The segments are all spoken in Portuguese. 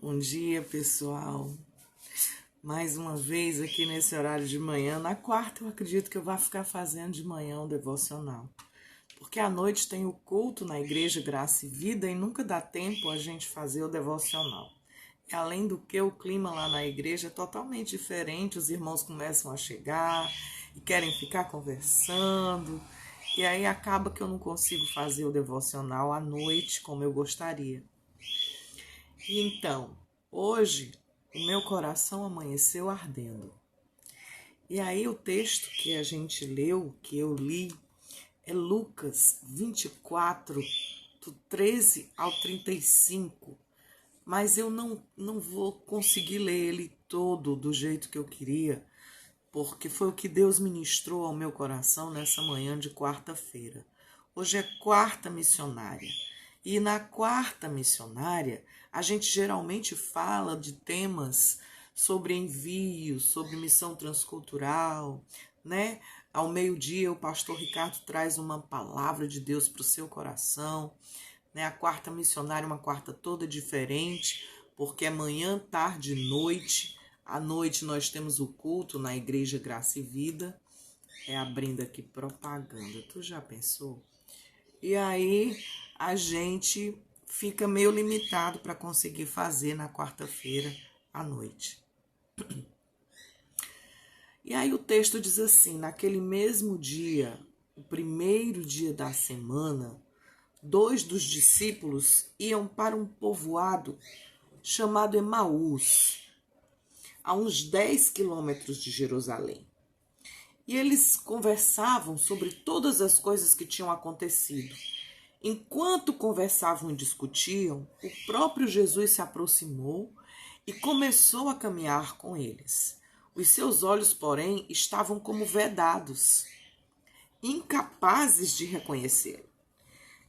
Bom dia, pessoal. Mais uma vez aqui nesse horário de manhã. Na quarta eu acredito que eu vou ficar fazendo de manhã um devocional. Porque à noite tem o culto na Igreja Graça e Vida e nunca dá tempo a gente fazer o devocional. E além do que, o clima lá na igreja é totalmente diferente. Os irmãos começam a chegar e querem ficar conversando. E aí acaba que eu não consigo fazer o devocional à noite como eu gostaria. Então, hoje o meu coração amanheceu ardendo. E aí o texto que a gente leu, que eu li, é Lucas 24, do 13 ao 35. Mas eu não vou conseguir ler ele todo do jeito que eu queria, porque foi o que Deus ministrou ao meu coração nessa manhã de quarta-feira. Hoje é quarta missionária. E na quarta missionária, a gente geralmente fala de temas sobre envio, sobre missão transcultural, né? Ao meio-dia, o pastor Ricardo traz uma palavra de Deus para o seu coração, né? A quarta missionária é uma quarta toda diferente, porque é manhã, tarde e noite. À noite nós temos o culto na Igreja Graça e Vida. É abrindo aqui propaganda. Tu já pensou? E aí a gente fica meio limitado para conseguir fazer na quarta-feira à noite. E aí o texto diz assim: naquele mesmo dia, o primeiro dia da semana, 2 dos discípulos iam para um povoado chamado Emaús, a uns 10 quilômetros de Jerusalém. E eles conversavam sobre todas as coisas que tinham acontecido. Enquanto conversavam e discutiam, o próprio Jesus se aproximou e começou a caminhar com eles. Os seus olhos, porém, estavam como vedados, incapazes de reconhecê-lo.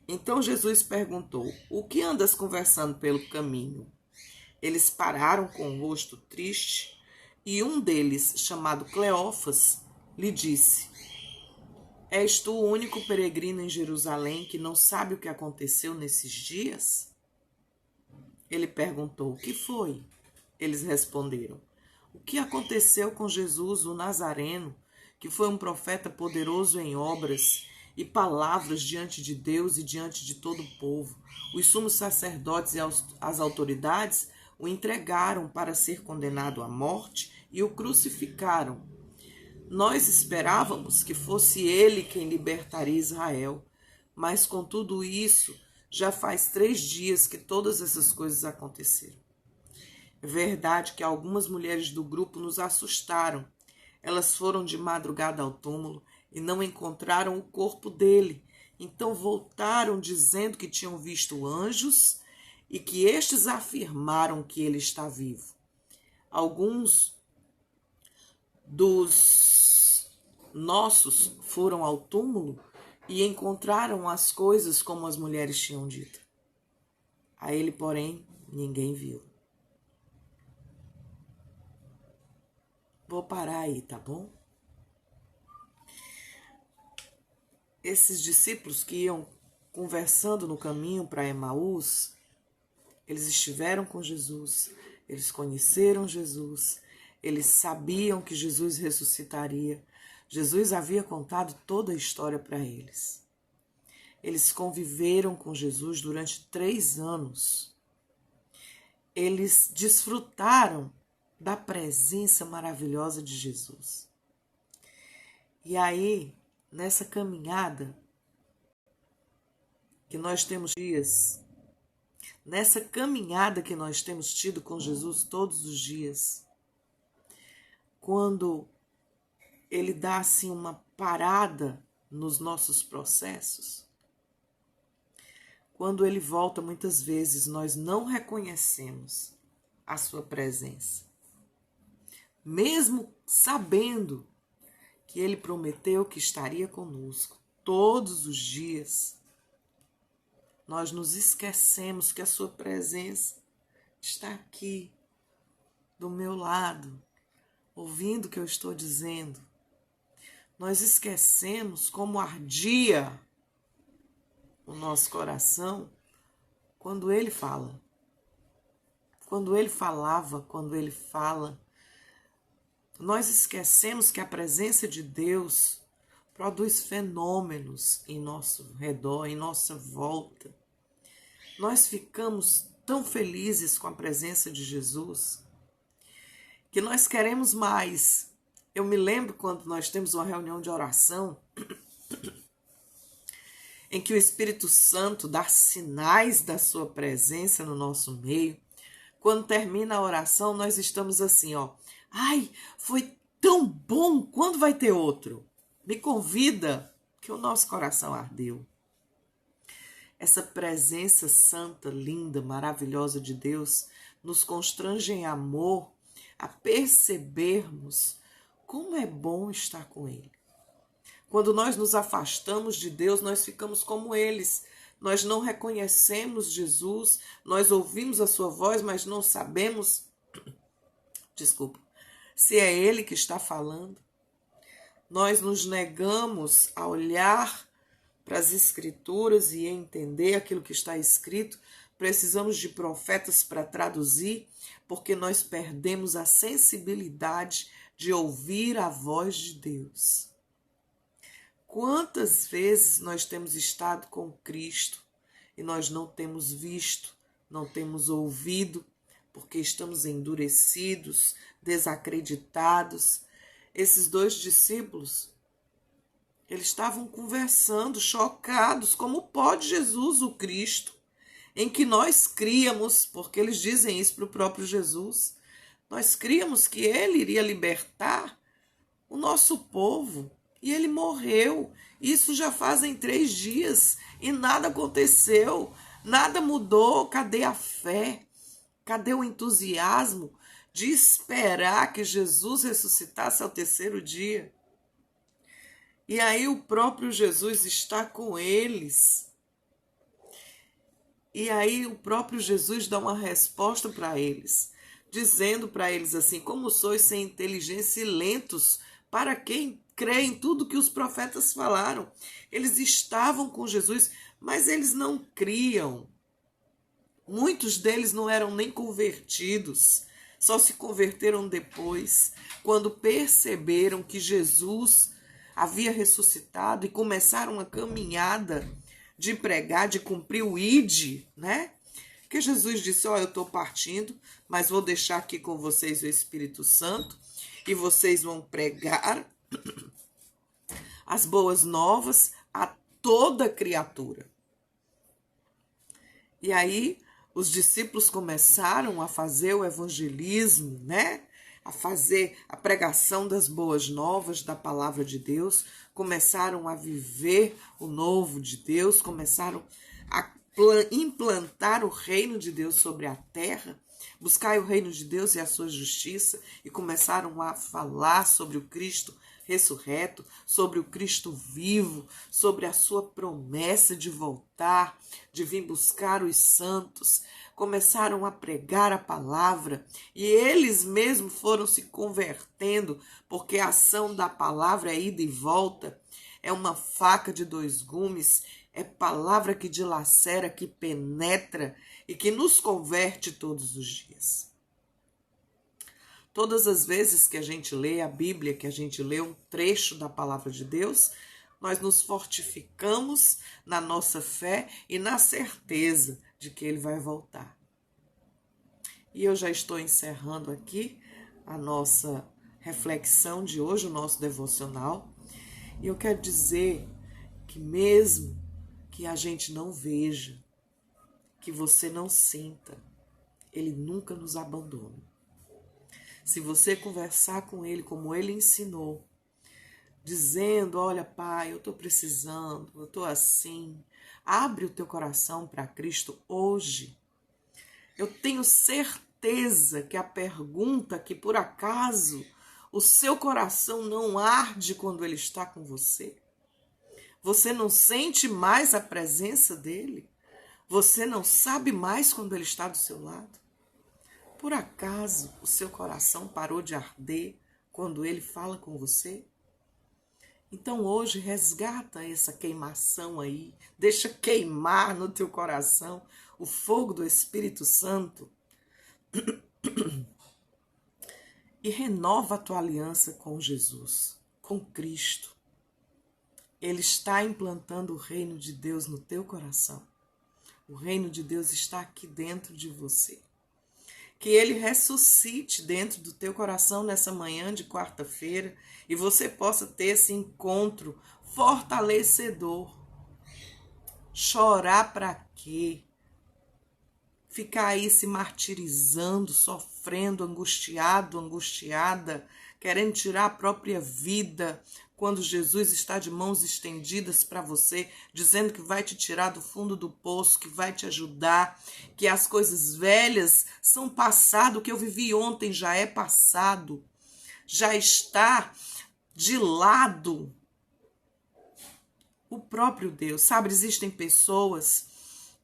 Então Jesus perguntou: o que andas conversando pelo caminho? Eles pararam com o rosto triste e um deles, chamado Cleófas, lhe disse: és tu o único peregrino em Jerusalém que não sabe o que aconteceu nesses dias? Ele perguntou: o que foi? Eles responderam: o que aconteceu com Jesus, o Nazareno, que foi um profeta poderoso em obras e palavras diante de Deus e diante de todo o povo. Os sumos sacerdotes e as autoridades o entregaram para ser condenado à morte e o crucificaram. Nós esperávamos que fosse ele quem libertaria Israel, mas com tudo isso, já faz 3 dias que todas essas coisas aconteceram. É verdade que algumas mulheres do grupo nos assustaram. Elas foram de madrugada ao túmulo e não encontraram o corpo dele. Então voltaram dizendo que tinham visto anjos e que estes afirmaram que ele está vivo. Alguns dos nossos foram ao túmulo e encontraram as coisas como as mulheres tinham dito. A ele, porém, ninguém viu. Vou parar aí, tá bom? Esses discípulos que iam conversando no caminho para Emaús, eles estiveram com Jesus, eles conheceram Jesus, eles sabiam que Jesus ressuscitaria. Jesus havia contado toda a história para eles. Eles conviveram com Jesus durante 3 anos. Eles desfrutaram da presença maravilhosa de Jesus. E aí, nessa caminhada que nós temos dias, nessa caminhada que nós temos tido com Jesus todos os dias, quando ele dá assim uma parada nos nossos processos, quando ele volta, muitas vezes nós não reconhecemos a sua presença. Mesmo sabendo que ele prometeu que estaria conosco todos os dias, nós nos esquecemos que a sua presença está aqui, do meu lado, ouvindo o que eu estou dizendo. Nós esquecemos como ardia o nosso coração quando ele fala, quando ele falava, quando ele fala, nós esquecemos que a presença de Deus produz fenômenos em nosso redor, em nossa volta. Nós ficamos tão felizes com a presença de Jesus que nós queremos mais. Eu me lembro quando nós temos uma reunião de oração em que o Espírito Santo dá sinais da sua presença no nosso meio. Quando termina a oração, nós estamos assim, ó. Ai, foi tão bom, quando vai ter outro? Me convida, que o nosso coração ardeu. Essa presença santa, linda, maravilhosa de Deus nos constrange em amor a percebermos como é bom estar com Ele. Quando nós nos afastamos de Deus, nós ficamos como eles. Nós não reconhecemos Jesus, nós ouvimos a sua voz, mas não sabemos, se é Ele que está falando. Nós nos negamos a olhar para as Escrituras e entender aquilo que está escrito. Precisamos de profetas para traduzir, porque nós perdemos a sensibilidade de ouvir a voz de Deus. Quantas vezes nós temos estado com Cristo e nós não temos visto, não temos ouvido, porque estamos endurecidos, desacreditados. Esses 2 discípulos, eles estavam conversando, chocados, como pode Jesus, o Cristo, em que nós críamos, porque eles dizem isso para o próprio Jesus, nós críamos que ele iria libertar o nosso povo, e ele morreu. Isso já fazem 3 dias e nada aconteceu, nada mudou. Cadê a fé? Cadê o entusiasmo de esperar que Jesus ressuscitasse ao 3º dia? E aí o próprio Jesus está com eles. E aí o próprio Jesus dá uma resposta para eles, dizendo para eles assim: como sois sem inteligência e lentos para quem crê em tudo que os profetas falaram. Eles estavam com Jesus, mas eles não criam. Muitos deles não eram nem convertidos, só se converteram depois, quando perceberam que Jesus havia ressuscitado e começaram a caminhada de pregar, de cumprir o ID, né? Porque Jesus disse: ó, eu estou partindo, mas vou deixar aqui com vocês o Espírito Santo e vocês vão pregar as boas novas a toda criatura. E aí os discípulos começaram a fazer o evangelismo, né? A fazer a pregação das boas novas da palavra de Deus, começaram a viver o novo de Deus, começaram a implantar o reino de Deus sobre a terra, buscar o reino de Deus e a sua justiça, e começaram a falar sobre o Cristo ressurreto, sobre o Cristo vivo, sobre a sua promessa de voltar, de vir buscar os santos. Começaram a pregar a palavra e eles mesmos foram se convertendo, porque a ação da palavra é ida e volta, é uma faca de 2 gumes, é palavra que dilacera, que penetra e que nos converte todos os dias. Todas as vezes que a gente lê a Bíblia, que a gente lê um trecho da palavra de Deus, nós nos fortificamos na nossa fé e na certeza de que Ele vai voltar. E eu já estou encerrando aqui a nossa reflexão de hoje, o nosso devocional. E eu quero dizer que mesmo que a gente não veja, que você não sinta, Ele nunca nos abandona. Se você conversar com Ele como Ele ensinou, dizendo: olha, Pai, eu estou precisando, eu estou assim, abre o teu coração para Cristo hoje. Eu tenho certeza que a pergunta que por acaso o seu coração não arde quando Ele está com você, você não sente mais a presença dEle, você não sabe mais quando Ele está do seu lado. Por acaso o seu coração parou de arder quando Ele fala com você? Então hoje resgata essa queimação aí, deixa queimar no teu coração o fogo do Espírito Santo. E renova a tua aliança com Jesus, com Cristo. Ele está implantando o reino de Deus no teu coração. O reino de Deus está aqui dentro de você. Que ele ressuscite dentro do teu coração nessa manhã de quarta-feira e você possa ter esse encontro fortalecedor. Chorar para quê? Ficar aí se martirizando, sofrendo, angustiado, angustiada, querendo tirar a própria vida, quando Jesus está de mãos estendidas para você, dizendo que vai te tirar do fundo do poço, que vai te ajudar, que as coisas velhas são passado, o que eu vivi ontem já é passado, já está de lado. O próprio Deus, sabe, existem pessoas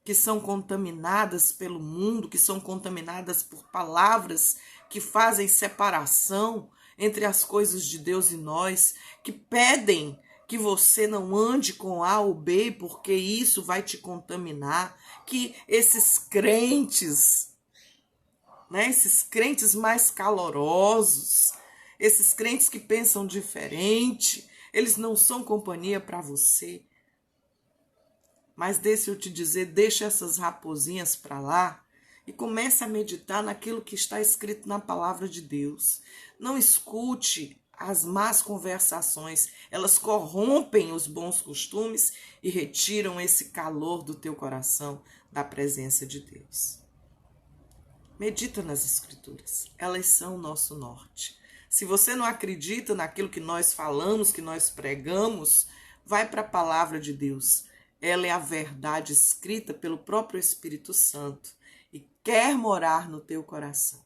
que são contaminadas pelo mundo, que são contaminadas por palavras que fazem separação entre as coisas de Deus e nós, que pedem que você não ande com A ou B, porque isso vai te contaminar, que esses crentes, né, esses crentes mais calorosos, esses crentes que pensam diferente, eles não são companhia para você. Mas deixa eu te dizer, deixa essas raposinhas para lá e comece a meditar naquilo que está escrito na palavra de Deus. Não escute as más conversações, elas corrompem os bons costumes e retiram esse calor do teu coração da presença de Deus. Medita nas Escrituras, elas são o nosso norte. Se você não acredita naquilo que nós falamos, que nós pregamos, vai para a palavra de Deus. Ela é a verdade escrita pelo próprio Espírito Santo e quer morar no teu coração.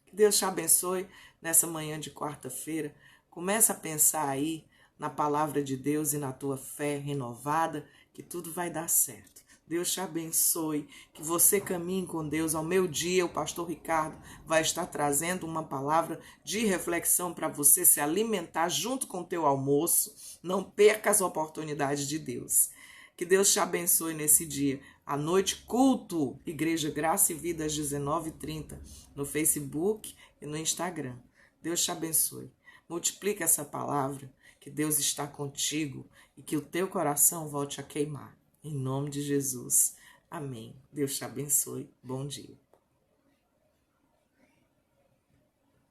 Que Deus te abençoe nessa manhã de quarta-feira. Começa a pensar aí na palavra de Deus e na tua fé renovada, que tudo vai dar certo. Deus te abençoe, que você caminhe com Deus. Ao meu dia, o pastor Ricardo vai estar trazendo uma palavra de reflexão para você se alimentar junto com o teu almoço. Não perca as oportunidades de Deus. Que Deus te abençoe nesse dia. À noite, culto, Igreja Graça e Vida, às 19h30, no Facebook e no Instagram. Deus te abençoe. Multiplica essa palavra, que Deus está contigo e que o teu coração volte a queimar. Em nome de Jesus. Amém. Deus te abençoe. Bom dia.